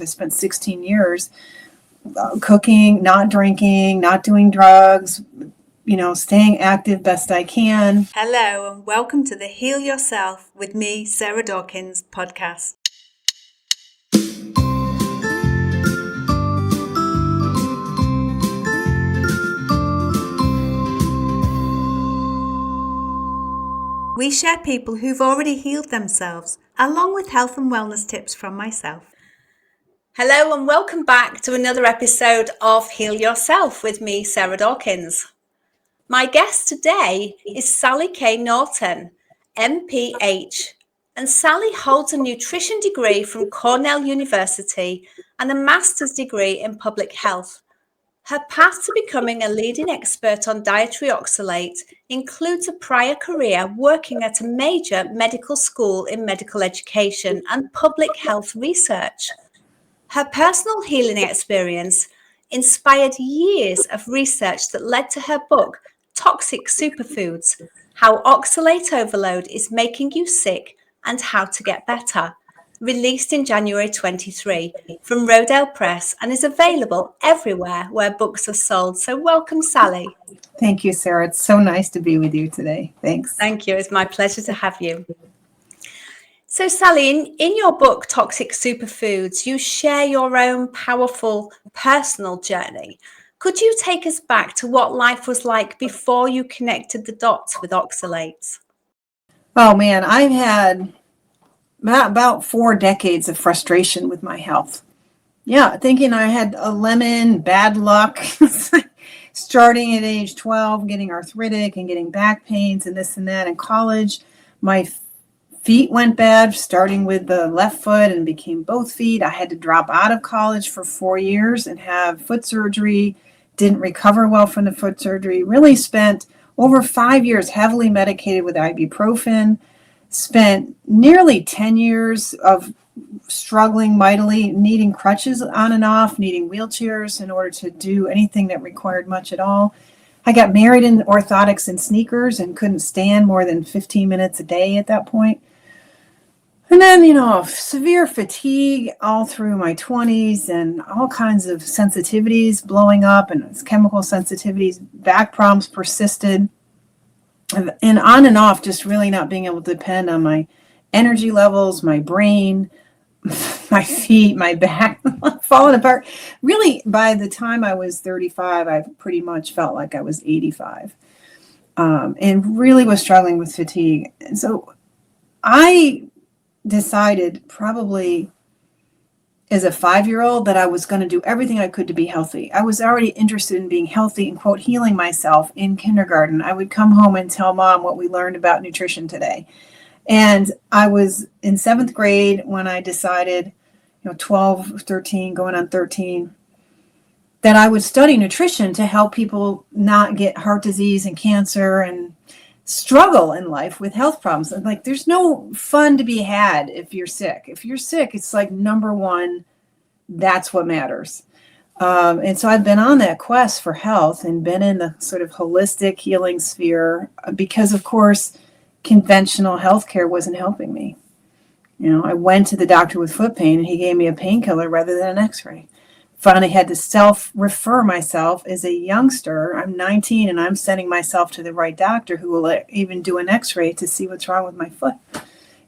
I spent 16 years cooking, not drinking, not doing drugs, staying active best I can. Hello and welcome to the Heal Yourself with me, Sarah Dawkins podcast. We share people who've already healed themselves, along with health and wellness tips from myself. Hello and welcome back to another episode of Heal Yourself with me, Sarah Dawkins. My guest today is Sally K. Norton, MPH, and Sally holds a nutrition degree from Cornell University and a master's degree in public health. Her path to becoming a leading expert on dietary oxalate includes a prior career working at a major medical school in medical education and public health research. Her personal healing experience inspired years of research that led to her book, Toxic Superfoods, How Oxalate Overload is Making You Sick and How to Get Better, released in January 23 from Rodale Press and is available everywhere where books are sold. So welcome, Sally. Thank you, Sarah. It's so nice to be with you today. Thanks. Thank you. It's my pleasure to have you. So, Sally, in your book, Toxic Superfoods, you share your own powerful personal journey. Could you take us back to what life was like before you connected the dots with oxalates? Oh, man, I've had about 4 decades of frustration with my health. Yeah, thinking I had a lemon, bad luck, starting at age 12, getting arthritic and getting back pains and this and that. In college, my feet went bad, starting with the left foot and became both feet. I had to drop out of college for 4 years and have foot surgery. Didn't recover well from the foot surgery. Really spent over 5 years heavily medicated with ibuprofen. Spent nearly 10 years of struggling mightily, needing crutches on and off, needing wheelchairs in order to do anything that required much at all. I got married in orthotics and sneakers and couldn't stand more than 15 minutes a day at that point. And then, severe fatigue all through my 20s and all kinds of sensitivities blowing up and chemical sensitivities, back problems persisted. And on and off, just really not being able to depend on my energy levels, my brain, my feet, my back, falling apart. Really, by the time I was 35, I pretty much felt like I was 85 and really was struggling with fatigue. And so I decided probably as a 5-year-old that I was going to do everything I could to be healthy. I was already interested in being healthy and, quote, healing myself in kindergarten. I would come home and tell mom what we learned about nutrition today. And I was in 7th grade when I decided, 12, 13, going on 13, that I would study nutrition to help people not get heart disease and cancer and struggle in life with health problems. And there's no fun to be had if you're sick. If you're sick, it's number one, that's what matters. And so I've been on that quest for health and been in the sort of holistic healing sphere because, of course, conventional healthcare wasn't helping me. I went to the doctor with foot pain and he gave me a painkiller rather than an x-ray. Finally had to self-refer myself as a youngster. I'm 19 and I'm sending myself to the right doctor who will even do an x-ray to see what's wrong with my foot.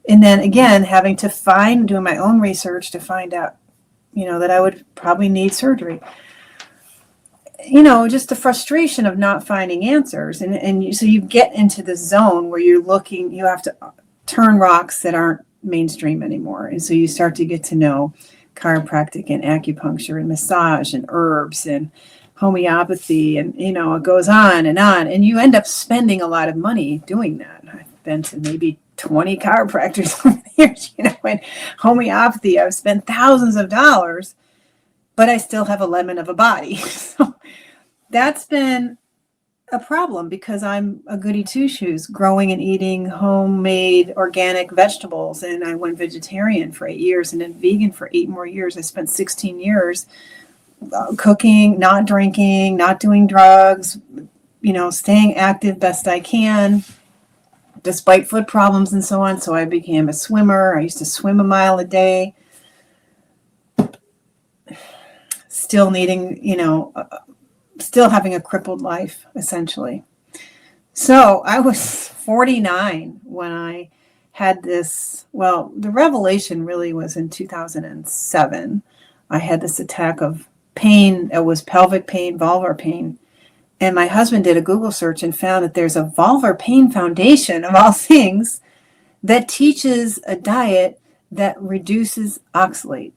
And then again, having to doing my own research to find out, that I would probably need surgery. Just the frustration of not finding answers. So you get into the zone where you have to turn rocks that aren't mainstream anymore. And so you start to get to know chiropractic and acupuncture and massage and herbs and homeopathy and, it goes on. And you end up spending a lot of money doing that. I've been to maybe 20 chiropractors over the years, and homeopathy, I've spent thousands of dollars, but I still have a lemon of a body. So that's been a problem because I'm a goody two-shoes, growing and eating homemade organic vegetables. And I went vegetarian for 8 years and then vegan for 8 more years. I spent 16 years cooking, not drinking, not doing drugs, staying active best I can, despite foot problems and so on. So I became a swimmer. I used to swim a mile a day. still needing, still having a crippled life, essentially. So I was 49 when I had this. Well, the revelation really was in 2007. I had this attack of pain. It was pelvic pain, vulvar pain. And my husband did a Google search and found that there's a vulvar pain foundation, of all things, that teaches a diet that reduces oxalate,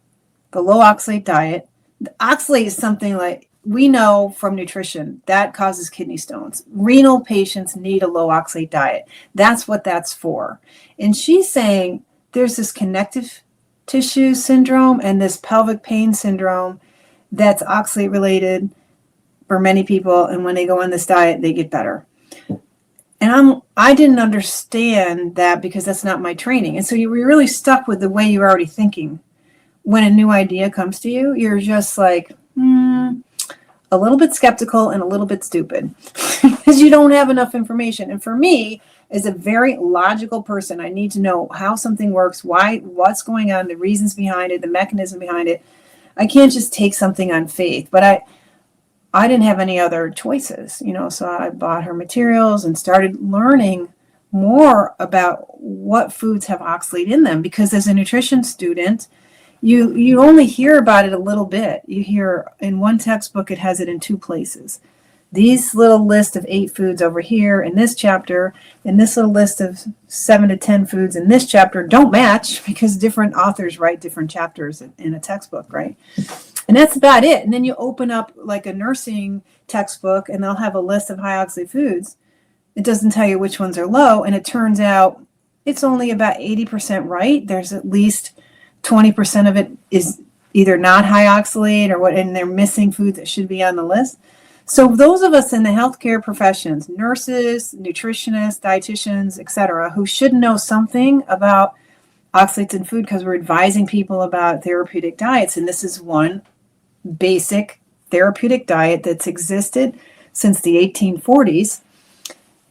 the low oxalate diet. The oxalate is something like we know from nutrition that causes kidney stones. Renal patients need a low oxalate diet. That's what that's for. And she's saying there's this connective tissue syndrome and this pelvic pain syndrome that's oxalate related for many people. And when they go on this diet, they get better. And I didn't understand that because that's not my training. And so you were really stuck with the way you're already thinking. When a new idea comes to you, you're just like, a little bit skeptical and a little bit stupid because you don't have enough information. And for me, as a very logical person, I need to know how something works, why, what's going on, the reasons behind it, the mechanism behind it. I can't just take something on faith, but I didn't have any other choices, so I bought her materials and started learning more about what foods have oxalate in them, because as a nutrition student, you only hear about it a little bit. You hear in one textbook, it has it in 2 places. These little list of 8 foods over here in this chapter, and this little list of 7 to 10 foods in this chapter don't match because different authors write different chapters in a textbook, right? And that's about it. And then you open up like a nursing textbook and they'll have a list of high oxalate foods. It doesn't tell you which ones are low. And it turns out it's only about 80% right. There's at least 20% of it is either not high oxalate or what, and they're missing foods that should be on the list. So those of us in the healthcare professions, nurses, nutritionists, dietitians, etc., who should know something about oxalates in food because we're advising people about therapeutic diets. And this is one basic therapeutic diet that's existed since the 1840s.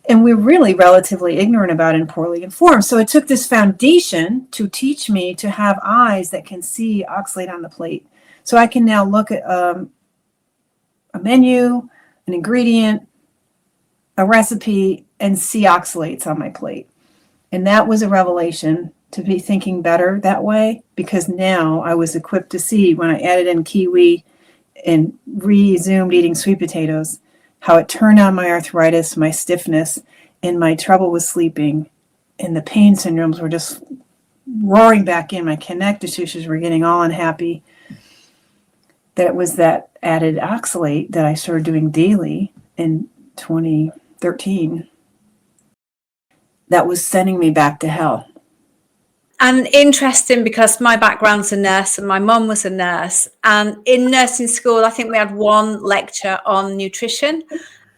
And we're really relatively ignorant about it and poorly informed. So it took this foundation to teach me to have eyes that can see oxalate on the plate. So I can now look at a menu, an ingredient, a recipe, and see oxalates on my plate. And that was a revelation to be thinking better that way, because now I was equipped to see when I added in kiwi and resumed eating sweet potatoes, how it turned on my arthritis, my stiffness, and my trouble with sleeping. And the pain syndromes were just roaring back in. My connective tissues were getting all unhappy. That it was that added oxalate that I started doing daily in 2013 that was sending me back to hell. And interesting, because my background's a nurse and my mum was a nurse. And in nursing school, I think we had one lecture on nutrition,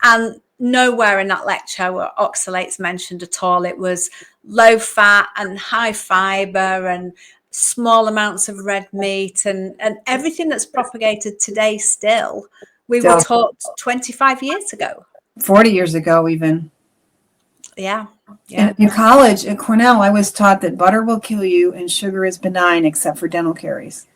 and nowhere in that lecture were oxalates mentioned at all. It was low fat and high fiber and small amounts of red meat and everything that's propagated today still. We were taught 25 years ago. 40 years ago even. Yeah. In college at Cornell, I was taught that butter will kill you and sugar is benign except for dental caries.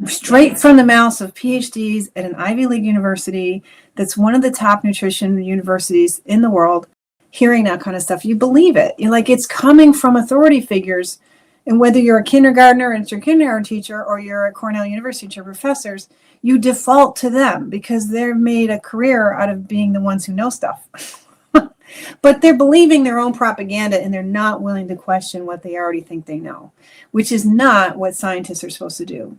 Straight from the mouths of PhDs at an Ivy League university that's one of the top nutrition universities in the world, hearing that kind of stuff, you believe it. You're like, it's coming from authority figures. And whether you're a kindergartner and it's your kindergarten teacher or you're a Cornell University teacher, professors, you default to them because they've made a career out of being the ones who know stuff. But they're believing their own propaganda and they're not willing to question what they already think they know, which is not what scientists are supposed to do.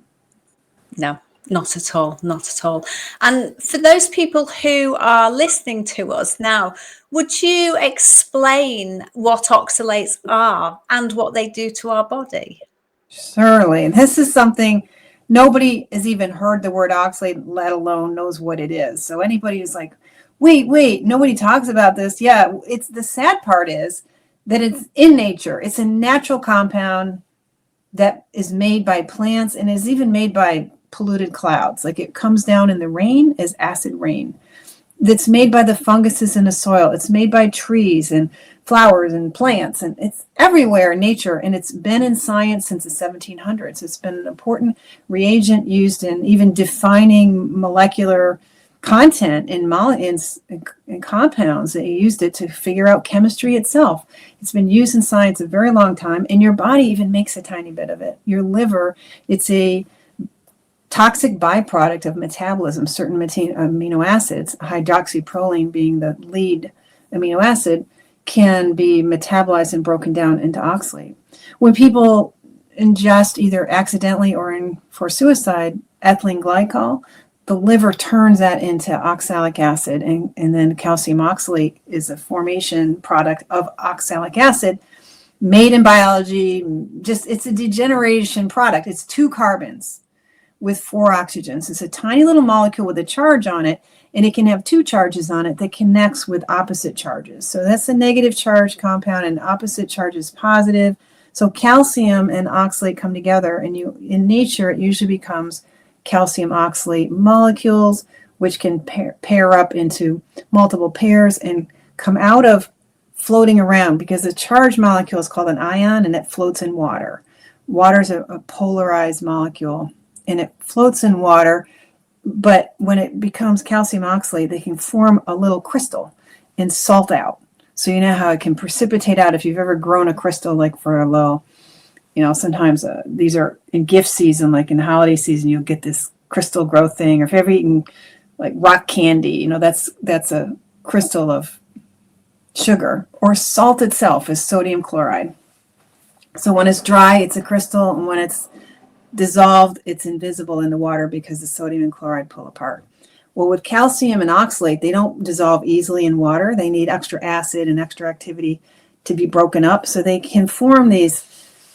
No, not at all. Not at all. And for those people who are listening to us now, would you explain what oxalates are and what they do to our body? Certainly. And this is something nobody has even heard the word oxalate, let alone knows what it is. So anybody who's like, wait, nobody talks about this. Yeah, it's the sad part is that it's in nature. It's a natural compound that is made by plants and is even made by polluted clouds. Like it comes down in the rain as acid rain. that's made by the funguses in the soil. It's made by trees and flowers and plants, and it's everywhere in nature, and it's been in science since the 1700s. It's been an important reagent used in even defining molecular content in compounds. They used it to figure out chemistry itself. It's been used in science a very long time, and your body even makes a tiny bit of it. Your liver, it's a toxic byproduct of metabolism, certain amino acids, hydroxyproline being the lead amino acid, can be metabolized and broken down into oxalate. When people ingest either accidentally or for suicide ethylene glycol, the liver turns that into oxalic acid, and then calcium oxalate is a formation product of oxalic acid made in biology. It's a degeneration product. It's 2 carbons with 4 oxygens. It's a tiny little molecule with a charge on it, and it can have 2 charges on it that connects with opposite charges. So that's a negative charge compound, and opposite charge is positive. So calcium and oxalate come together, and in nature, it usually becomes calcium oxalate molecules, which can pair up into multiple pairs and come out of floating around, because the charged molecule is called an ion, and it floats in water. Water is a polarized molecule, and it floats in water, but when it becomes calcium oxalate, they can form a little crystal and salt out. So you know how it can precipitate out. If you've ever grown a crystal, like for a little, sometimes these are in gift season, like in the holiday season, you'll get this crystal growth thing. Or if you've ever eaten like rock candy, that's a crystal of sugar. Or salt itself is sodium chloride. So when it's dry, it's a crystal, and when it's dissolved, it's invisible in the water because the sodium and chloride pull apart. Well, with calcium and oxalate, they don't dissolve easily in water. They need extra acid and extra activity to be broken up, so they can form these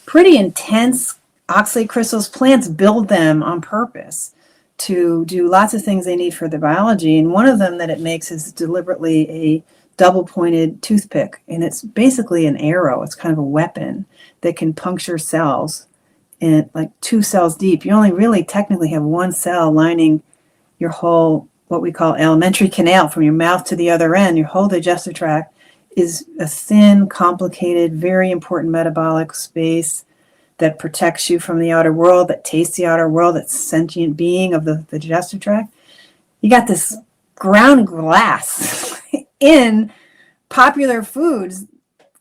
pretty intense oxalate crystals. Plants build them on purpose to do lots of things they need for their biology, and one of them that it makes is deliberately a double-pointed toothpick, and it's basically an arrow. It's kind of a weapon that can puncture cells, and like 2 cells deep. You only really technically have 1 cell lining your whole, what we call alimentary canal, from your mouth to the other end. Your whole digestive tract is a thin, complicated, very important metabolic space that protects you from the outer world, that tastes the outer world, that's sentient being of the digestive tract. You got this ground glass in popular foods,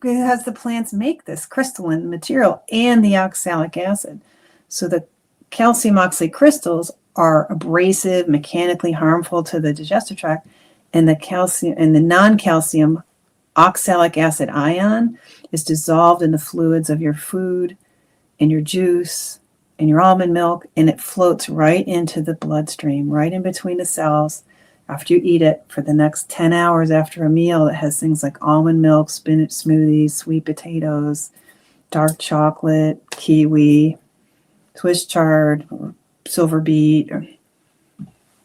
because the plants make this crystalline material and the oxalic acid. So the calcium oxalate crystals are abrasive, mechanically harmful to the digestive tract, and the calcium and the non-calcium oxalic acid ion is dissolved in the fluids of your food, in your juice, in your almond milk, and it floats right into the bloodstream, right in between the cells after you eat it for the next 10 hours after a meal that has things like almond milk, spinach smoothies, sweet potatoes, dark chocolate, kiwi, Swiss chard, or silver beet, or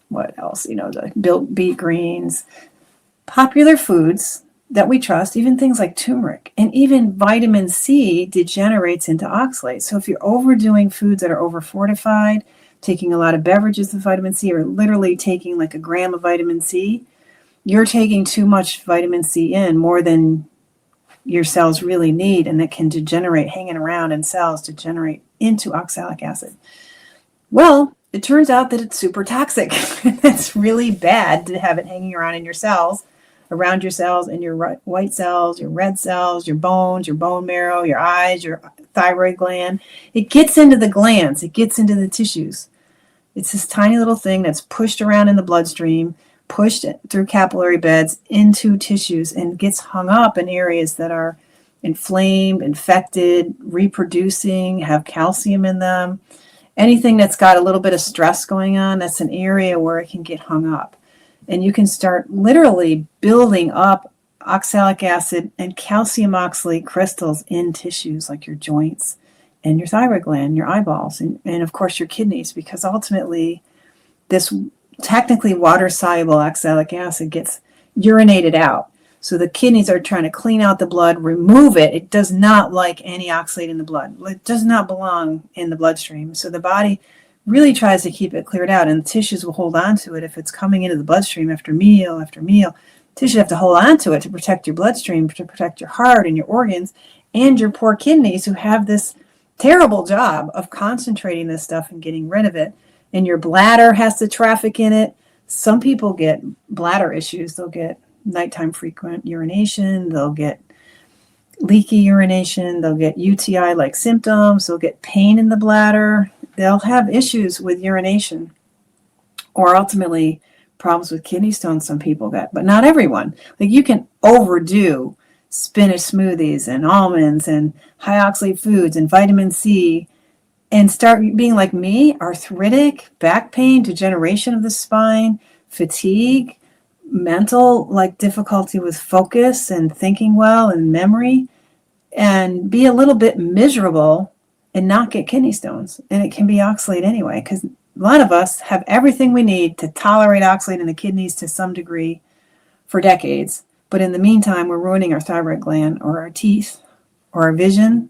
what else, the built beet greens. Popular foods that we trust, even things like turmeric, and even vitamin C degenerates into oxalate. So if you're overdoing foods that are over fortified, taking a lot of beverages with vitamin C, or literally taking like a gram of vitamin C, you're taking too much vitamin C in, more than your cells really need, and it can degenerate, hanging around in cells, degenerate into oxalic acid. Well, it turns out that it's super toxic. It's really bad to have it hanging around in your cells, around your cells, in your white cells, your red cells, your bones, your bone marrow, your eyes, your thyroid gland. It gets into the glands. It gets into the tissues. It's this tiny little thing that's pushed around in the bloodstream, pushed through capillary beds into tissues, and gets hung up in areas that are inflamed, infected, reproducing, have calcium in them. Anything that's got a little bit of stress going on, that's an area where it can get hung up. And you can start literally building up oxalic acid and calcium oxalate crystals in tissues like your joints and your thyroid gland, your eyeballs, and of course your kidneys, because ultimately this technically water-soluble oxalic acid gets urinated out. So the kidneys are trying to clean out the blood, remove it. It does not like any oxalate in the blood. It does not belong in the bloodstream. So the body really tries to keep it cleared out, and tissues will hold on to it if it's coming into the bloodstream after meal after meal. Tissues have to hold on to it to protect your bloodstream, to protect your heart and your organs and your poor kidneys, who have this terrible job of concentrating this stuff and getting rid of it. And your bladder has to traffic in it. Some people get bladder issues. They'll get nighttime frequent urination. They'll get leaky urination. They'll get UTI-like symptoms. They'll get pain in the bladder. They'll have issues with urination, or ultimately problems with kidney stones some people get, but not everyone. Like, you can overdo spinach smoothies and almonds and high oxalate foods and vitamin C and start being like me, arthritic, back pain, degeneration of the spine, fatigue, mental, like difficulty with focus and thinking well and memory, and be a little bit miserable and not get kidney stones. And it can be oxalate anyway, because a lot of us have everything we need to tolerate oxalate in the kidneys to some degree for decades. But in the meantime, we're ruining our thyroid gland or our teeth or our vision,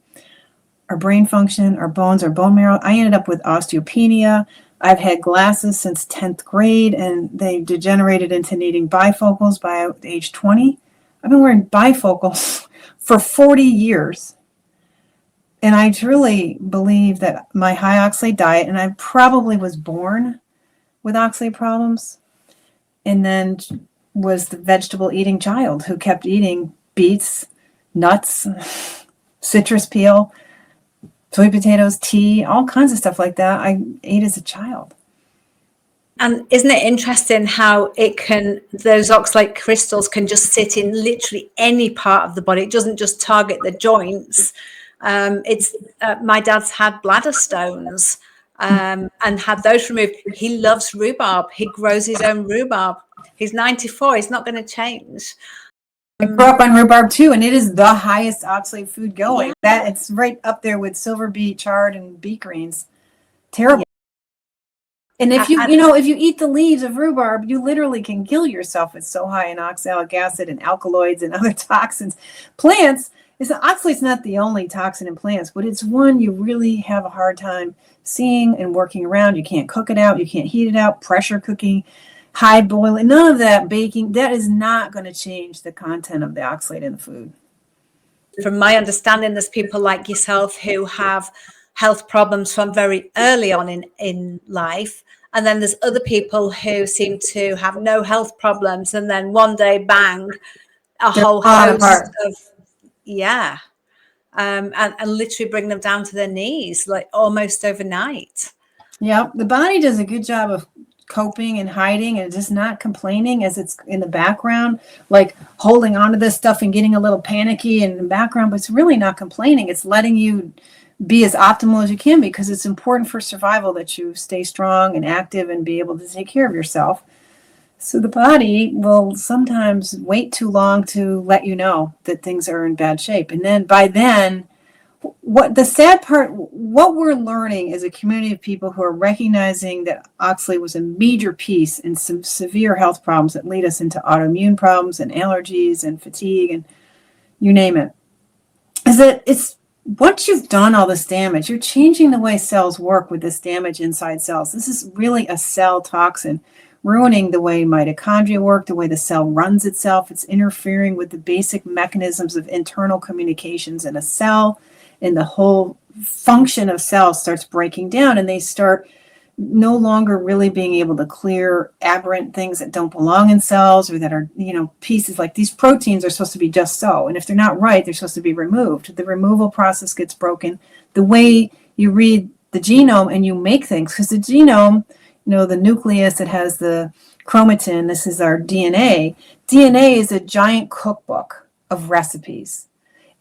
our brain function, our bones, our bone marrow. I ended up with osteopenia. I've had glasses since 10th grade, and they degenerated into needing bifocals by age 20. I've been wearing bifocals for 40 years. And I truly believe that my high oxalate diet, and I probably was born with oxalate problems, and then was the vegetable eating child who kept eating beets, nuts, citrus peel, sweet potatoes, tea, all kinds of stuff like that. I ate as a child. And isn't it interesting how those oxalate crystals can just sit in literally any part of the body? It doesn't just target the joints. My dad's had bladder stones and had those removed. He loves rhubarb. He grows his own rhubarb. He's 94. He's not going to change. I grew up on rhubarb too, and it is the highest oxalate food going. Yeah. That it's right up there with silver beet, chard, and beet greens. Terrible. Yeah. And if if you eat the leaves of rhubarb, you literally can kill yourself. It's so high in oxalic acid and alkaloids and other toxins. Plants, oxalate's not the only toxin in plants, but it's one you really have a hard time seeing and working around. You can't cook it out. You can't heat it out. Pressure cooking, high boiling, none of that, baking, that is not going to change the content of the oxalate in the food. From my understanding, there's people like yourself who have health problems from very early on in life. And then there's other people who seem to have no health problems. And then one day, bang, a whole host of, and literally bring them down to their knees, like almost overnight. Yeah, the body does a good job of coping and hiding and just not complaining as it's in the background, like holding on to this stuff and getting a little panicky in the background, but it's really not complaining. It's letting you be as optimal as you can, because it's important for survival that you stay strong and active and be able to take care of yourself. So the body will sometimes wait too long to let you know that things are in bad shape. And then by then, what the sad part, what we're learning is a community of people who are recognizing that oxalate was a major piece in some severe health problems that lead us into autoimmune problems and allergies and fatigue and you name it, is that it's once you've done all this damage, you're changing the way cells work with this damage inside cells. This is really a cell toxin, ruining the way mitochondria work, the way the cell runs itself. It's interfering with the basic mechanisms of internal communications in a cell, and the whole function of cells starts breaking down, and they start no longer really being able to clear aberrant things that don't belong in cells, or that are, pieces like these proteins are supposed to be just so. And if they're not right, they're supposed to be removed. The removal process gets broken. The way you read the genome and you make things, because the genome, the nucleus that has the chromatin, this is our DNA. DNA is a giant cookbook of recipes.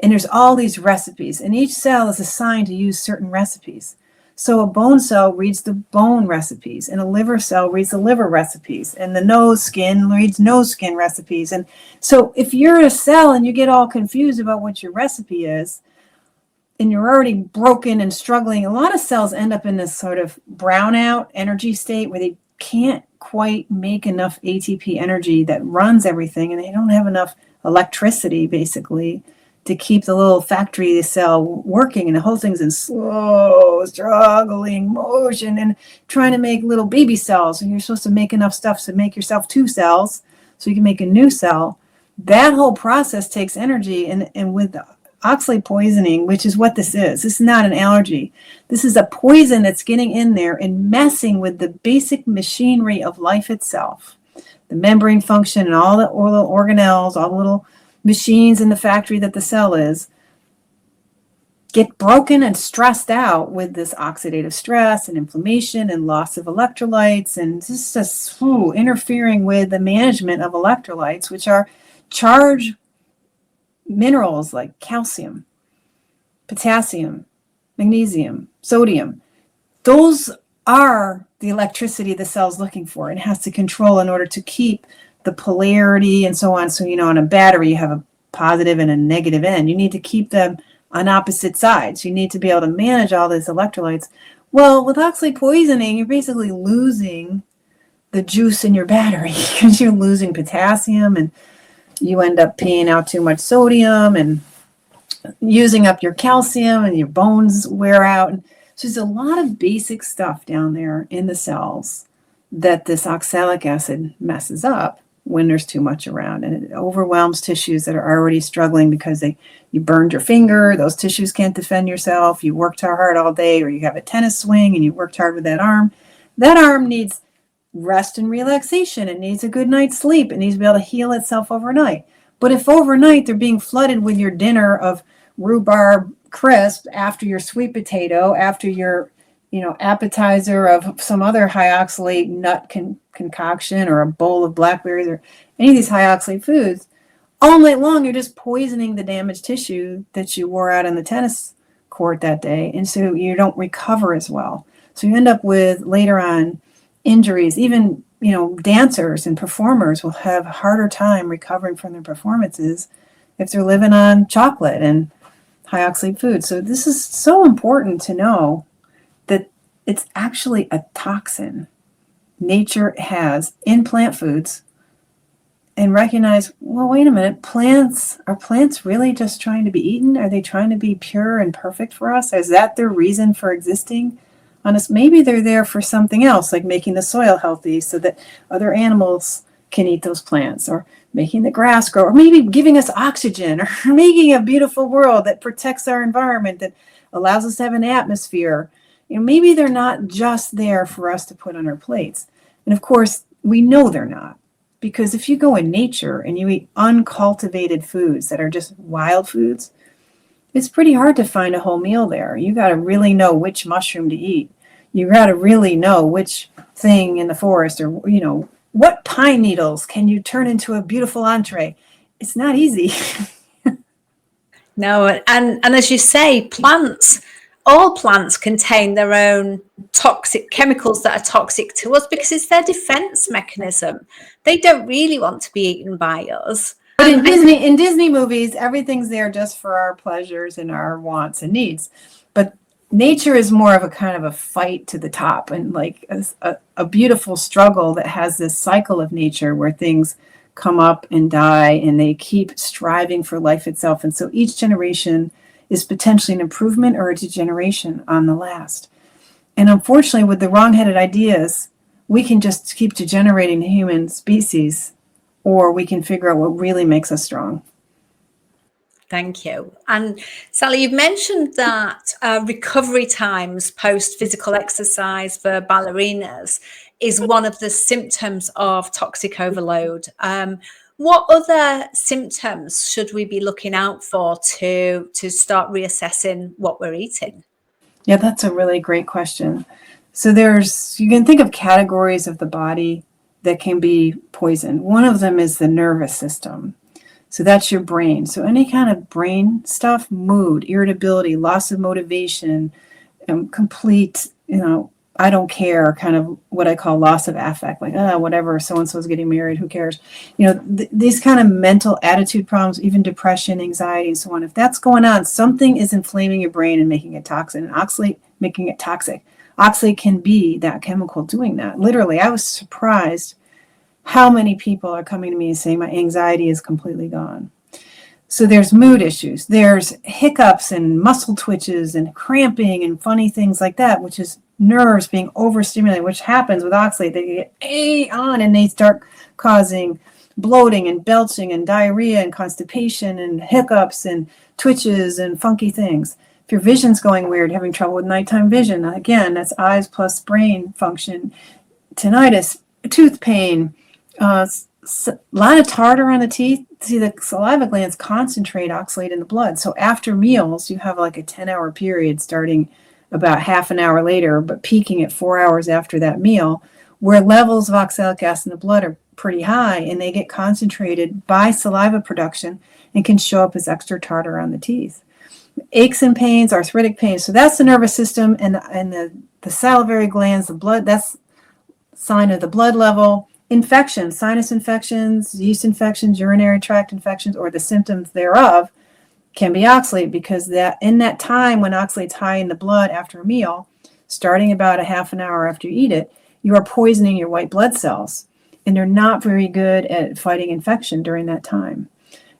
And there's all these recipes, and each cell is assigned to use certain recipes. So a bone cell reads the bone recipes, and a liver cell reads the liver recipes, and the nose skin reads nose skin recipes. And so if you're a cell and you get all confused about what your recipe is, and you're already broken and struggling, a lot of cells end up in this sort of brownout energy state where they can't quite make enough ATP energy that runs everything, and they don't have enough electricity, basically, to keep the little factory cell working, and the whole thing's in slow, struggling motion and trying to make little baby cells. And you're supposed to make enough stuff to make yourself 2 cells so you can make a new cell. That whole process takes energy. And with oxalate poisoning, which is what this is not an allergy. This is a poison that's getting in there and messing with the basic machinery of life itself. The membrane function and all the little organelles, all the little machines in the factory that the cell is, get broken and stressed out with this oxidative stress and inflammation and loss of electrolytes, and just interfering with the management of electrolytes, which are charged minerals like calcium, potassium, magnesium, sodium. Those are the electricity the cell's looking for. It has to control in order to keep the polarity and so on. So, on a battery, you have a positive and a negative end. You need to keep them on opposite sides. You need to be able to manage all these electrolytes. Well, with oxalate poisoning, you're basically losing the juice in your battery because you're losing potassium, and you end up peeing out too much sodium and using up your calcium, and your bones wear out. So there's a lot of basic stuff down there in the cells that this oxalic acid messes up when there's too much around, and it overwhelms tissues that are already struggling because you burned your finger. Those tissues can't defend yourself. You worked hard all day, or you have a tennis swing and you worked hard with that arm. That arm needs rest and relaxation. It needs a good night's sleep. It needs to be able to heal itself overnight. But if overnight they're being flooded with your dinner of rhubarb crisp after your sweet potato, after your appetizer of some other high oxalate nut concoction, or a bowl of blackberries, or any of these high oxalate foods, all night long, you're just poisoning the damaged tissue that you wore out in the tennis court that day. And so you don't recover as well. So you end up with, later on, injuries. Even, dancers and performers will have a harder time recovering from their performances if they're living on chocolate and high oxalate food. So this is so important to know that it's actually a toxin nature has in plant foods, and recognize, well, wait a minute, are plants really just trying to be eaten? Are they trying to be pure and perfect for us? Is that their reason for existing on us? Maybe they're there for something else, like making the soil healthy so that other animals can eat those plants, or making the grass grow, or maybe giving us oxygen, or making a beautiful world that protects our environment, that allows us to have an atmosphere. Maybe they're not just there for us to put on our plates. And of course, we know they're not, because if you go in nature and you eat uncultivated foods that are just wild foods, it's pretty hard to find a whole meal there. You got to really know which mushroom to eat. You got to really know which thing in the forest, or, what pine needles can you turn into a beautiful entree. It's not easy. No, and as you say, all plants contain their own toxic chemicals that are toxic to us because it's their defense mechanism. They don't really want to be eaten by us. But in Disney movies, everything's there just for our pleasures and our wants and needs. But nature is more of a kind of a fight to the top, and like a beautiful struggle that has this cycle of nature where things come up and die, and they keep striving for life itself. And so each generation is potentially an improvement or a degeneration on the last. And unfortunately, with the wrong-headed ideas, we can just keep degenerating the human species, or we can figure out what really makes us strong. Thank you. And Sally, you've mentioned that recovery times post physical exercise for ballerinas is one of the symptoms of toxic overload. What other symptoms should we be looking out for to start reassessing what we're eating? Yeah, that's a really great question. So you can think of categories of the body that can be poisoned. One of them is the nervous system. So that's your brain. So any kind of brain stuff, mood, irritability, loss of motivation, complete, I don't care, kind of what I call loss of affect, like, whatever, so-and-so's getting married, who cares? These kind of mental attitude problems, even depression, anxiety, and so on. If that's going on, something is inflaming your brain and making it toxic, and oxalate making it toxic. Oxalate can be that chemical doing that. Literally, I was surprised how many people are coming to me saying my anxiety is completely gone. So there's mood issues, there's hiccups and muscle twitches and cramping and funny things like that, which is nerves being overstimulated, which happens with oxalate. They get on and they start causing bloating and belching and diarrhea and constipation and hiccups and twitches and funky things. If your vision's going weird, having trouble with nighttime vision, again, that's eyes plus brain function, tinnitus, tooth pain, a lot of tartar on the teeth. See, the saliva glands concentrate oxalate in the blood. So after meals, you have like a 10-hour period starting about half an hour later, but peaking at 4 hours after that meal, where levels of oxalic acid in the blood are pretty high, and they get concentrated by saliva production and can show up as extra tartar on the teeth. Aches and pains, arthritic pains. So that's the nervous system and the salivary glands, the blood, that's sign of the blood level. Infections, sinus infections, yeast infections, urinary tract infections, or the symptoms thereof can be oxalate, because that in that time when oxalate's high in the blood after a meal, starting about a half an hour after you eat it, you are poisoning your white blood cells, and they're not very good at fighting infection during that time.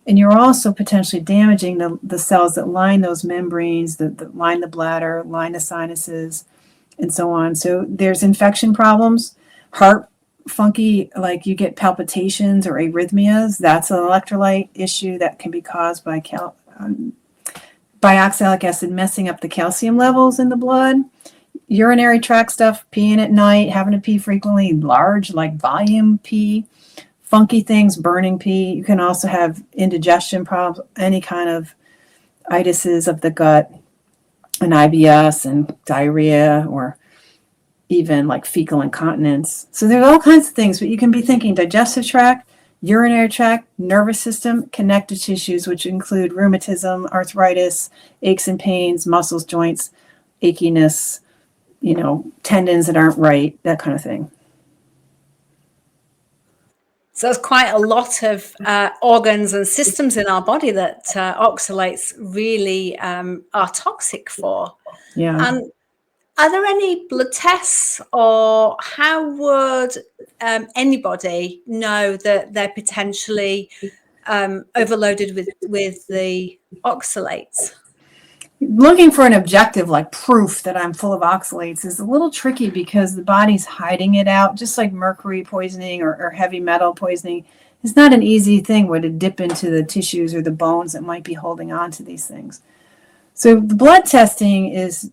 And you're also potentially damaging the cells that line those membranes, that line the bladder, line the sinuses, and so on. So there's infection problems, heart funky, like you get palpitations or arrhythmias. That's an electrolyte issue that can be caused by oxalic acid messing up the calcium levels in the blood. Urinary tract stuff, peeing at night, having to pee frequently, large, like volume pee, funky things, burning pee. You can also have indigestion problems, any kind of itises of the gut, and IBS and diarrhea, or even like fecal incontinence. So there's all kinds of things, but you can be thinking digestive tract, urinary tract, nervous system, connective tissues, which include rheumatism, arthritis, aches and pains, muscles, joints, achiness, tendons that aren't right, that kind of thing. So there's quite a lot of organs and systems in our body that oxalates really are toxic for. Yeah. And are there any blood tests, or how would anybody know that they're potentially overloaded with the oxalates? Looking for an objective, like proof that I'm full of oxalates, is a little tricky, because the body's hiding it out, just like mercury poisoning or heavy metal poisoning. It's not an easy thing where to dip into the tissues or the bones that might be holding on to these things. So the blood testing is,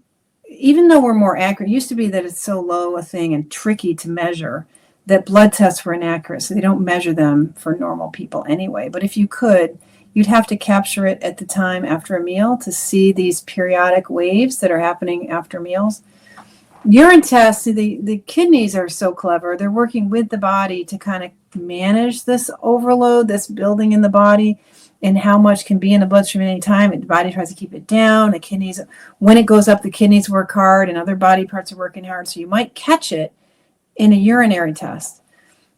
even though we're more accurate, it used to be that it's so low a thing and tricky to measure that blood tests were inaccurate. So they don't measure them for normal people anyway. But if you could, you'd have to capture it at the time after a meal to see these periodic waves that are happening after meals. Urine tests, the kidneys are so clever. They're working with the body to kind of manage this overload that's building in the body, and how much can be in the bloodstream at any time. The body tries to keep it down. The kidneys, when it goes up, the kidneys work hard and other body parts are working hard. So you might catch it in a urinary test.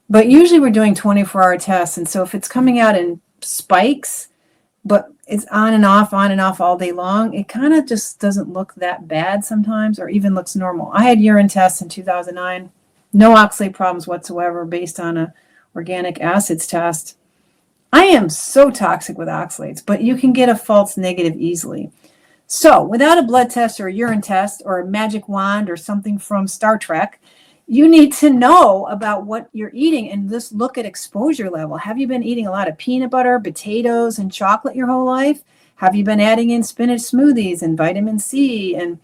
But usually we're doing 24-hour tests. And so if it's coming out in spikes, but it's on and off all day long, it kind of just doesn't look that bad sometimes, or even looks normal. I had urine tests in 2009, no oxalate problems whatsoever based on a organic acids test. I am so toxic with oxalates, but you can get a false negative easily. So without a blood test or a urine test or a magic wand or something from Star Trek, you need to know about what you're eating and just look at exposure level. Have you been eating a lot of peanut butter, potatoes, and chocolate your whole life? Have you been adding in spinach smoothies and vitamin C and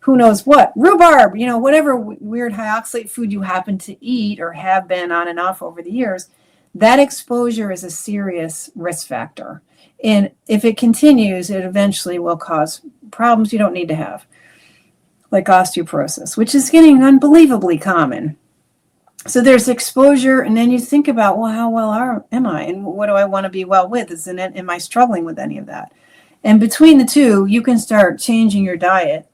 who knows what, rhubarb, whatever weird high oxalate food you happen to eat or have been on and off over the years? That exposure is a serious risk factor. And if it continues, it eventually will cause problems you don't need to have, like osteoporosis, which is getting unbelievably common. So there's exposure, and then you think about, well, how well am I? And what do I want to be well with? Am I struggling with any of that? And between the two, you can start changing your diet,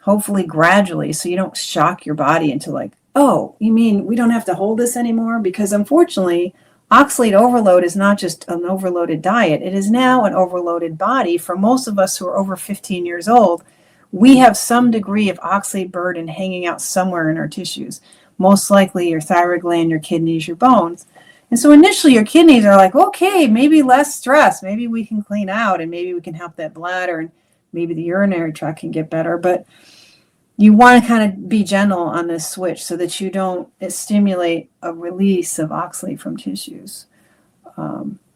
hopefully gradually, so you don't shock your body into like, oh, you mean we don't have to hold this anymore? Because unfortunately, oxalate overload is not just an overloaded diet. It is now an overloaded body. For most of us who are over 15 years old, we have some degree of oxalate burden hanging out somewhere in our tissues, most likely your thyroid gland, your kidneys, your bones. And so initially your kidneys are like, okay, maybe less stress. Maybe we can clean out and maybe we can help that bladder and maybe the urinary tract can get better. But you want to kind of be gentle on this switch so that you don't stimulate a release of oxalate from tissues.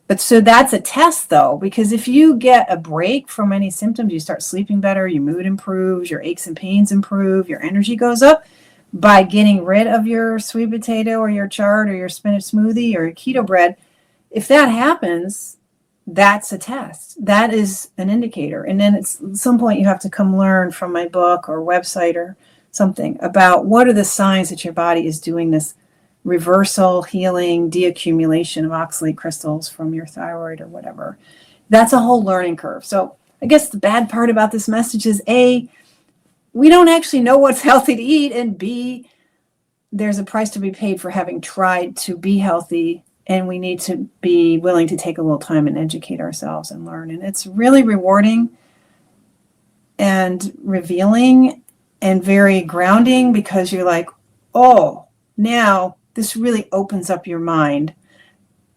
But so that's a test though, because if you get a break from any symptoms, you start sleeping better, your mood improves, your aches and pains improve, your energy goes up by getting rid of your sweet potato or your chard or your spinach smoothie or your keto bread. If that happens, that's a test. That is an indicator. And then at some point you have to come learn from my book or website or something about what are the signs that your body is doing this reversal, healing, deaccumulation of oxalate crystals from your thyroid or whatever. That's a whole learning curve. So I guess the bad part about this message is A, we don't actually know what's healthy to eat, and B, there's a price to be paid for having tried to be healthy, and we need to be willing to take a little time and educate ourselves and learn. And it's really rewarding and revealing and very grounding because you're like, oh, now this really opens up your mind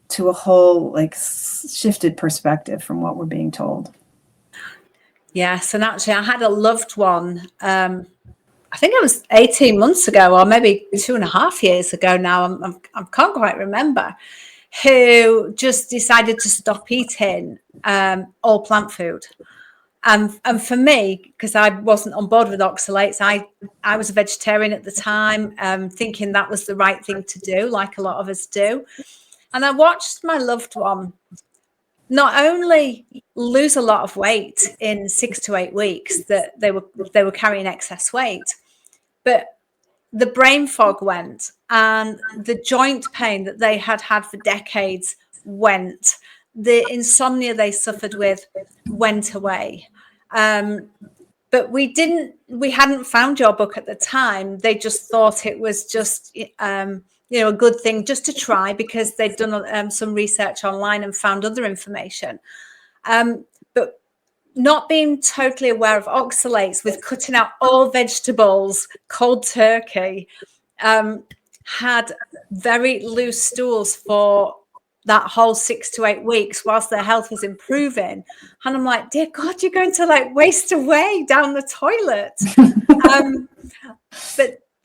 to a whole like shifted perspective from what we're being told. Yes, and actually I had a loved one, I think it was 18 months ago or maybe 2.5 years ago now, I can't quite remember, who just decided to stop eating all plant food. And for me, because I wasn't on board with oxalates, I was a vegetarian at the time, thinking that was the right thing to do, like a lot of us do. And I watched my loved one not only lose a lot of weight in 6 to 8 weeks, that they were carrying excess weight, but the brain fog went and the joint pain that they had for decades went. The insomnia they suffered with went away. But we hadn't found your book at the time. They just thought it was just, a good thing just to try because they'd done some research online and found other information. But not being totally aware of oxalates, with cutting out all vegetables, cold turkey, had very loose stools for that whole 6 to 8 weeks whilst their health was improving. And I'm like, dear God, you're going to like waste away down the toilet.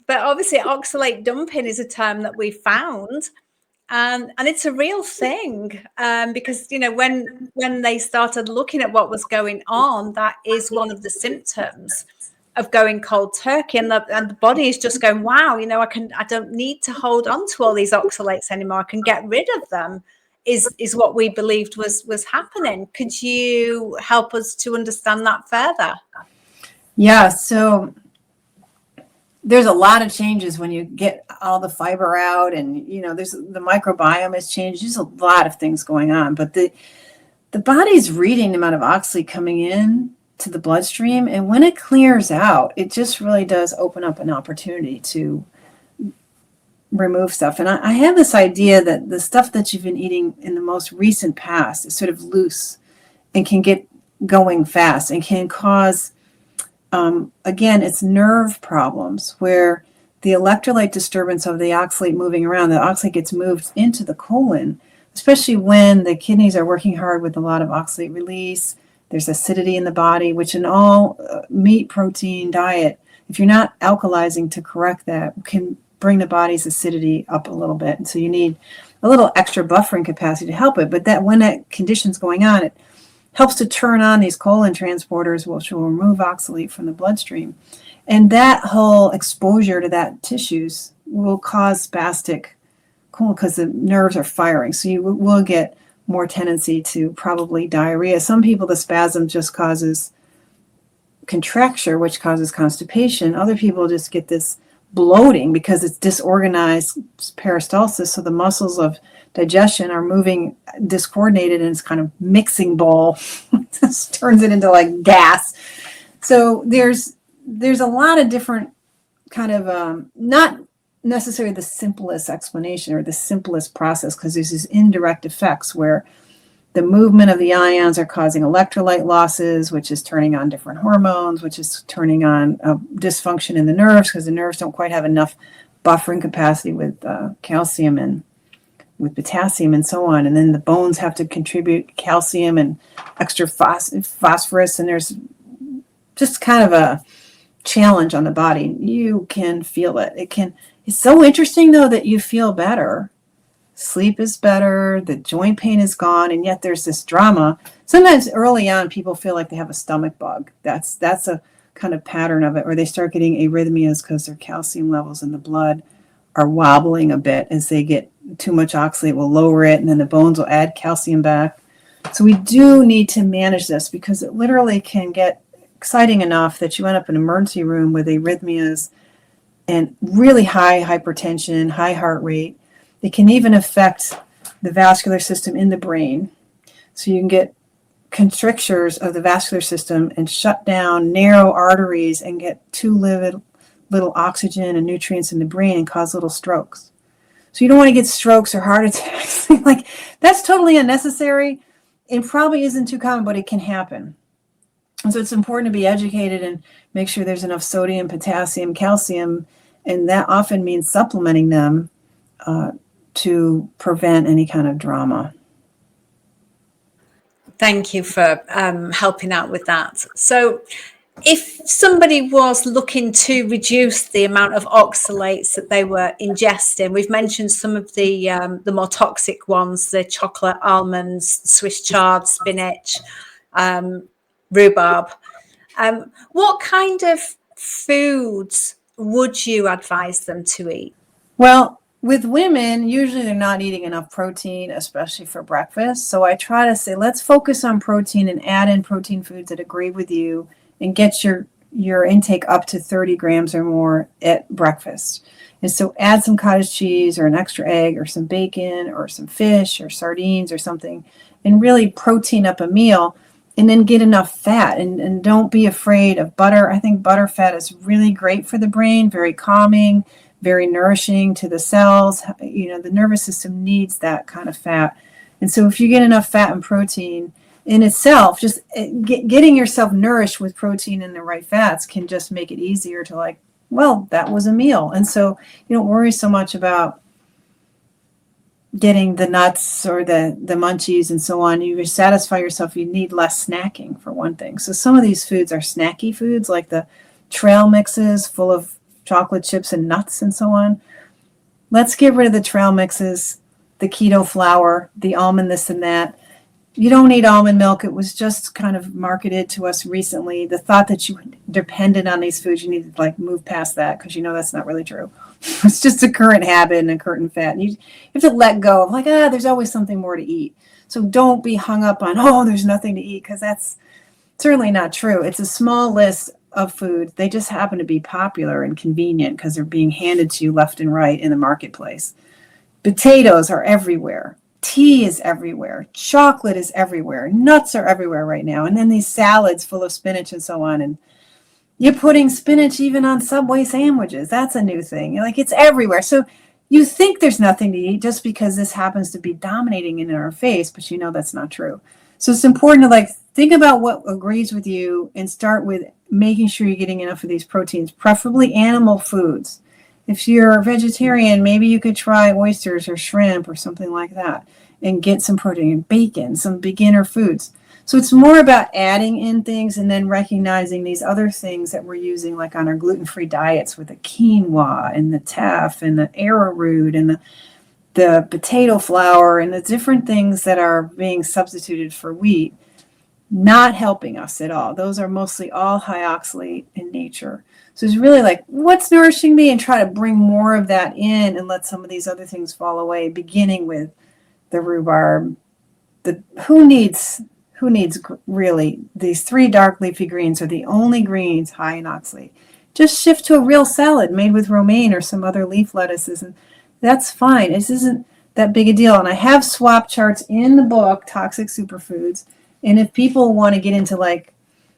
But obviously oxalate dumping is a term that we found. And it's a real thing, because, when they started looking at what was going on, that is one of the symptoms of going cold turkey, and the body is just going, wow, I don't need to hold on to all these oxalates anymore. I can get rid of them, is what we believed was happening. Could you help us to understand that further? Yeah, so there's a lot of changes when you get all the fiber out, and there's the microbiome has changed. There's a lot of things going on, but the body's reading the amount of oxalate coming in to the bloodstream, and when it clears out, it just really does open up an opportunity to remove stuff. And I have this idea that the stuff that you've been eating in the most recent past is sort of loose and can get going fast and can cause again, it's nerve problems where the electrolyte disturbance of the oxalate moving around, the oxalate gets moved into the colon, especially when the kidneys are working hard with a lot of oxalate release. There's acidity in the body, which in all meat protein diet, if you're not alkalizing to correct that, can bring the body's acidity up a little bit. And so you need a little extra buffering capacity to help it. But that when that condition's going on, it helps to turn on these colon transporters, which will remove oxalate from the bloodstream. And that whole exposure to that tissues will cause spastic colon because the nerves are firing. So you will get more tendency to probably diarrhea. Some people, the spasm just causes contracture, which causes constipation. Other people just get this bloating because it's disorganized peristalsis. So the muscles of digestion are moving discoordinated, and it's kind of mixing bowl. Just turns it into like gas. So there's a lot of different kind of not necessarily the simplest explanation or the simplest process, because there's these indirect effects where the movement of the ions are causing electrolyte losses, which is turning on different hormones, which is turning on dysfunction in the nerves because the nerves don't quite have enough buffering capacity with calcium and with potassium and so on. And then the bones have to contribute calcium and extra phosphorus. And there's just kind of a challenge on the body. You can feel it. It's so interesting though that you feel better. Sleep is better, the joint pain is gone, and yet there's this drama. Sometimes early on people feel like they have a stomach bug. That's a kind of pattern of it, or they start getting arrhythmias because their calcium levels in the blood are wobbling a bit. As they get too much oxalate, will lower it, and then the bones will add calcium back. So we do need to manage this, because it literally can get exciting enough that you end up in an emergency room with arrhythmias and really high hypertension, high heart rate. It can even affect the vascular system in the brain. So you can get constrictures of the vascular system and shut down narrow arteries and get too little oxygen and nutrients in the brain and cause little strokes. So you don't want to get strokes or heart attacks. Like, that's totally unnecessary and probably isn't too common, but it can happen. And so it's important to be educated and make sure there's enough sodium, potassium, calcium, and that often means supplementing them to prevent any kind of drama. Thank you for helping out with that. So if somebody was looking to reduce the amount of oxalates that they were ingesting, we've mentioned some of the more toxic ones, the chocolate, almonds, Swiss chard, spinach, rhubarb. What kind of foods would you advise them to eat? Well, with women, usually they're not eating enough protein, especially for breakfast. So I try to say, let's focus on protein and add in protein foods that agree with you and get your intake up to 30 grams or more at breakfast. And so add some cottage cheese or an extra egg or some bacon or some fish or sardines or something, and really protein up a meal, and then get enough fat. And don't be afraid of butter. I think butter fat is really great for the brain, very calming, very nourishing to the cells. You know, the nervous system needs that kind of fat. And so if you get enough fat and protein in itself, just getting yourself nourished with protein and the right fats can just make it easier to, like, well, that was a meal. And so you don't worry so much about getting the nuts or the munchies and so on. You satisfy yourself. You need less snacking, for one thing. So some of these foods are snacky foods, like the trail mixes full of chocolate chips and nuts and so on. Let's get rid of the trail mixes, the keto flour, the almond this and that. You don't need almond milk. It was just kind of marketed to us recently. The thought that you depended on these foods, you need to, like, move past that, because you know that's not really true. It's just a current habit and a current fat. And you have to let go of, like, there's always something more to eat. So don't be hung up on, there's nothing to eat, because that's certainly not true. It's a small list of foods. They just happen to be popular and convenient because they're being handed to you left and right in the marketplace. Potatoes are everywhere. Tea is everywhere. Chocolate is everywhere. Nuts are everywhere right now. And then these salads full of spinach and so on. And you're putting spinach even on Subway sandwiches. That's a new thing. Like, it's everywhere. So you think there's nothing to eat just because this happens to be dominating in our face, but you know that's not true. So it's important to, like, think about what agrees with you and start with making sure you're getting enough of these proteins, preferably animal foods. If you're a vegetarian, maybe you could try oysters or shrimp or something like that and get some protein, bacon, some beginner foods. So it's more about adding in things and then recognizing these other things that we're using, like on our gluten-free diets with the quinoa and the teff and the arrowroot and the potato flour and the different things that are being substituted for wheat, not helping us at all. Those are mostly all high oxalate in nature. So it's really like, what's nourishing me, and try to bring more of that in and let some of these other things fall away, beginning with the rhubarb. Who needs really, these 3 dark leafy greens are the only greens high in oxalate. Just shift to a real salad made with romaine or some other leaf lettuces, and that's fine. This isn't that big a deal. And I have swap charts in the book, Toxic Superfoods. And if people want to get into, like,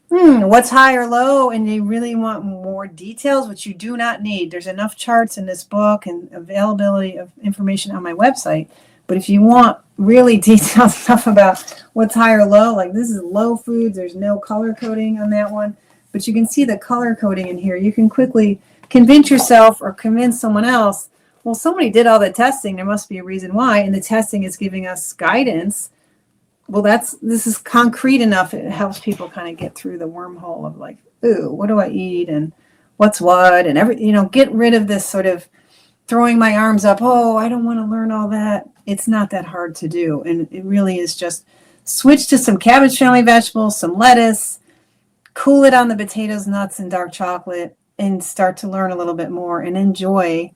what's high or low, and they really want more details, which you do not need, there's enough charts in this book and availability of information on my website. But if you want really detailed stuff about what's high or low, like, this is low foods, there's no color coding on that one, but you can see the color coding in here. You can quickly convince yourself or convince someone else well, somebody did all the testing. There must be a reason why. And the testing is giving us guidance. Well, this is concrete enough. It helps people kind of get through the wormhole of like, ooh, what do I eat and what's what and get rid of this sort of throwing my arms up. Oh, I don't want to learn all that. It's not that hard to do. And it really is just switch to some cabbage family vegetables, some lettuce, cool it on the potatoes, nuts, and dark chocolate, and start to learn a little bit more and enjoy.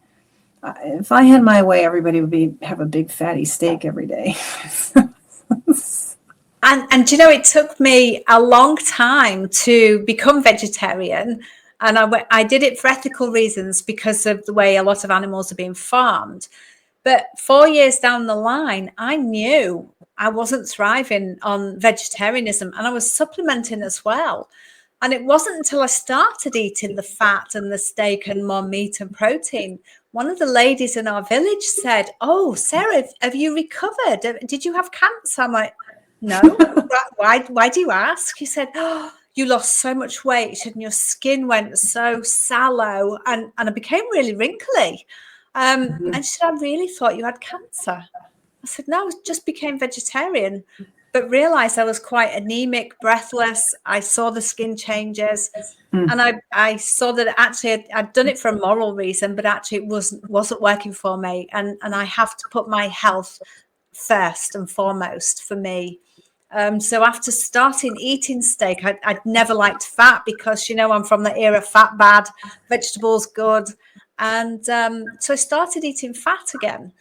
If I had my way, everybody would have a big fatty steak every day. And it took me a long time to become vegetarian. And I did it for ethical reasons because of the way a lot of animals are being farmed. But 4 years down the line, I knew I wasn't thriving on vegetarianism, and I was supplementing as well. And it wasn't until I started eating the fat and the steak and more meat and protein. One of the ladies in our village said, "Oh, Sarah, have you recovered? Did you have cancer?" I'm like, "No." Why do you ask? He said, "Oh, you lost so much weight and your skin went so sallow and I became really wrinkly." And she said, "I really thought you had cancer." I said, "No, I just became vegetarian, but realized I was quite anemic, breathless. I saw the skin changes, and I saw that actually I'd done it for a moral reason, but actually it wasn't working for me. And I have to put my health first and foremost for me." So after starting eating steak, I'd never liked fat because, I'm from the era fat bad, vegetables good. And so I started eating fat again.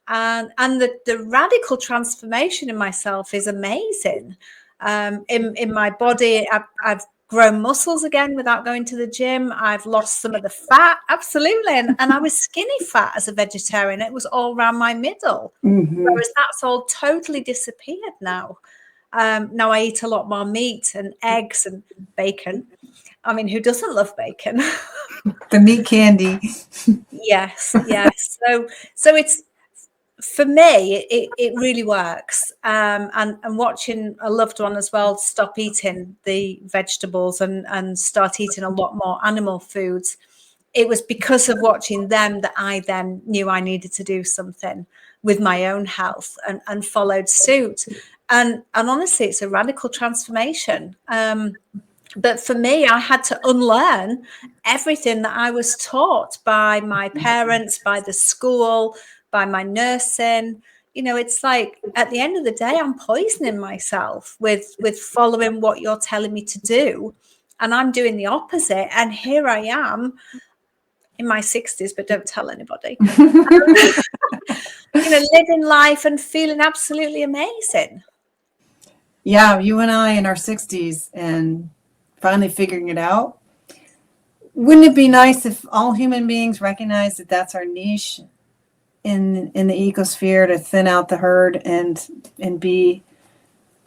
And the radical transformation in myself is amazing. In my body, I've grown muscles again without going to the gym. I've lost some of the fat, absolutely. And I was skinny fat as a vegetarian. It was all around my middle, whereas that's all totally disappeared now. Now I eat a lot more meat and eggs and bacon. I mean, who doesn't love bacon? The meat candy. Yes. So it's, for me, it really works. And watching a loved one as well stop eating the vegetables and start eating a lot more animal foods. It was because of watching them that I then knew I needed to do something with my own health and followed suit. And honestly, it's a radical transformation. But for me, I had to unlearn everything that I was taught by my parents, by the school, by my nursing. It's like at the end of the day, I'm poisoning myself with following what you're telling me to do. And I'm doing the opposite. And here I am in my 60s, but don't tell anybody, living life and feeling absolutely amazing. Yeah, you and I in our 60s and finally figuring it out. Wouldn't it be nice if all human beings recognize that that's our niche in the ecosphere, to thin out the herd and be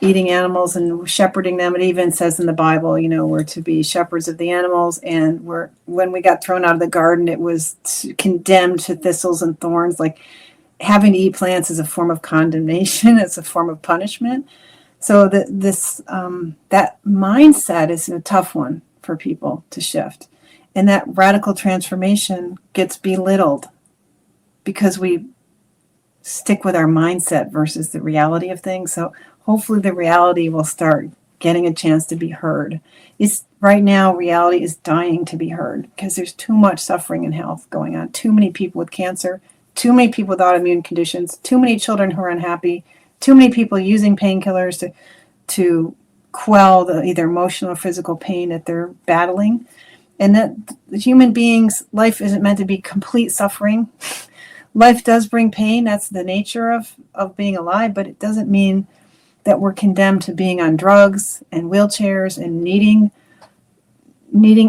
eating animals and shepherding them? It even says in the Bible, we're to be shepherds of the animals. And when we got thrown out of the garden, it was condemned to thistles and thorns. Like having to eat plants is a form of condemnation. It's a form of punishment. So that mindset is a tough one for people to shift. And that radical transformation gets belittled because we stick with our mindset versus the reality of things. So hopefully the reality will start getting a chance to be heard. Right now, reality is dying to be heard because there's too much suffering and health going on. Too many people with cancer, too many people with autoimmune conditions, too many children who are unhappy, too many people using painkillers to quell the either emotional or physical pain that they're battling. And that the human beings, life isn't meant to be complete suffering. Life does bring pain. That's the nature of being alive, but it doesn't mean that we're condemned to being on drugs and wheelchairs and needing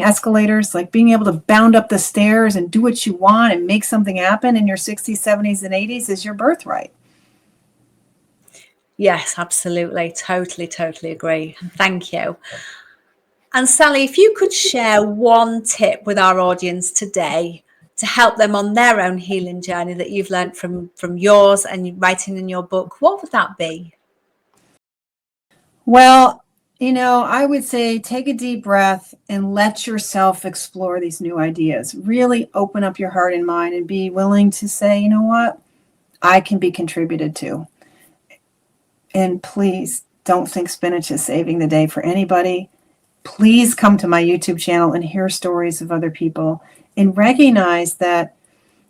escalators, like being able to bound up the stairs and do what you want and make something happen in your 60s, 70s, and 80s is your birthright. Yes, absolutely. Totally agree. Thank you. And Sally, if you could share one tip with our audience today to help them on their own healing journey that you've learned from yours and writing in your book, what would that be? Well, I would say take a deep breath and let yourself explore these new ideas. Really open up your heart and mind and be willing to say, you know what, I can be contributed to. And please don't think spinach is saving the day for anybody. Please come to my YouTube channel and hear stories of other people and recognize that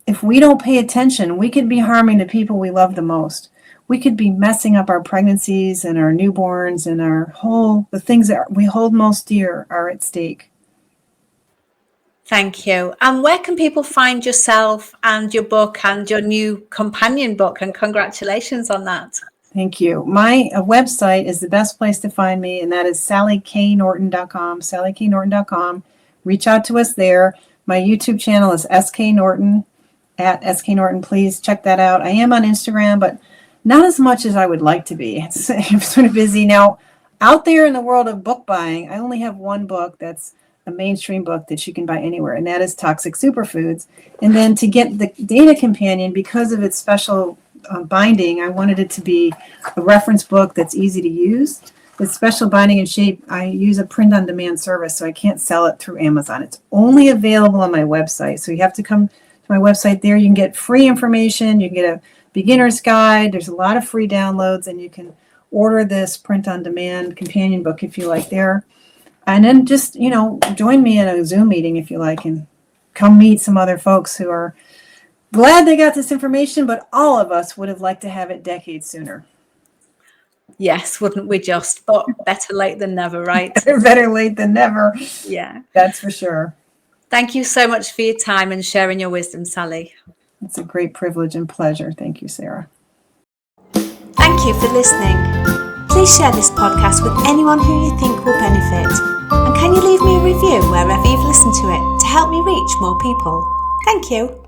if we don't pay attention, we could be harming the people we love the most. We could be messing up our pregnancies and our newborns and the things that we hold most dear are at stake. Thank you. And where can people find yourself and your book and your new companion book? And congratulations on that. Thank you. My website is the best place to find me, and that is sallyknorton.com, sallyknorton.com. Reach out to us there. My YouTube channel is SK Norton, at SK Norton. Please check that out. I am on Instagram, but not as much as I would like to be. I'm sort of busy now. Out there in the world of book buying, I only have one book that's a mainstream book that you can buy anywhere, and that is Toxic Superfoods. And then to get the Data Companion, because of its special binding, I wanted it to be a reference book that's easy to use. With special binding and shape, I use a print-on-demand service, so I can't sell it through Amazon. It's only available on my website, so you have to come to my website there. You can get free information. You can get a beginner's guide. There's a lot of free downloads, and you can order this print-on-demand companion book if you like there. And then just, join me in a Zoom meeting if you like, and come meet some other folks who are glad they got this information, but all of us would have liked to have it decades sooner. Yes, wouldn't we just? But better late than never, right? Better late than never. Yeah. That's for sure. Thank you so much for your time and sharing your wisdom, Sally. It's a great privilege and pleasure. Thank you, Sarah. Thank you for listening. Please share this podcast with anyone who you think will benefit. And can you leave me a review wherever you've listened to it to help me reach more people? Thank you.